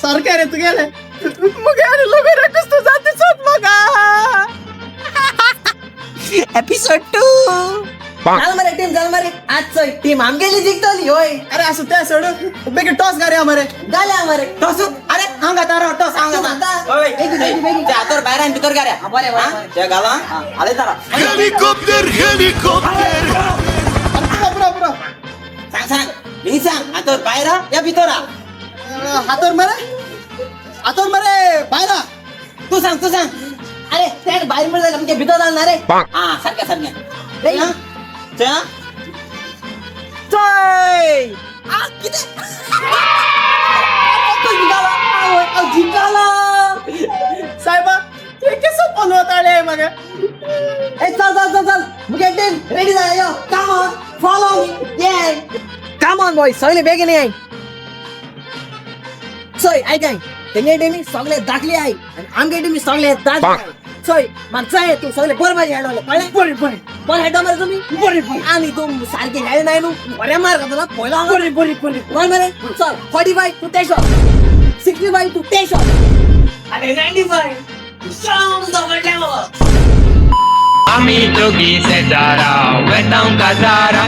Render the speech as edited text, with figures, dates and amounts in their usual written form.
सारखे रे तू गेले मग अरे लोक रकस तू जातेच होत मग एपिसोड 2 चल मरे टीम चल मरे आज टीम आमगेली जिंकतली होय अरे असं त्या सोड बेगी टॉस करे आमरे गाले आमरे टॉस अरे आंगा तारा टॉस आंगा ओय ते आतर बाहेर आणि भितर गाड्या बरे बरे ते गाला आले तारा हेलिकॉप्टर हेलिकॉप्टर बरोबर सांग सांग मी सांग आतर बाहेर या भितर हातोर मरे बायला तू सांग अरे ते बाहेर मध्ये म्हणजे भीतर जाणार रे हा सारख्या सारख्या नाही. चला चोय आ किती तो जिंकाला साहेबा हे कसं बोलवत आले मग ए चल मुके टीम रेडी जा यो कम ऑन फॉलो मी ये कम ऑन बॉय सगळे बेगीने आहे सोय ऐक आहे तेने टीम सगळे दाखले आहे आणि आमगे टीम सगळे दाखले आहे सोय मागचाय तू सगळे बरोबर हेडवले कळले पण हेड मार तुम्ही आणि तू सारखे हेड नाही नु बरे मार का पहिला बरी कोण मारे चल 45 टू 60 65 टू 60 आणि 95 sound the level Amigo que se dará, o então casará.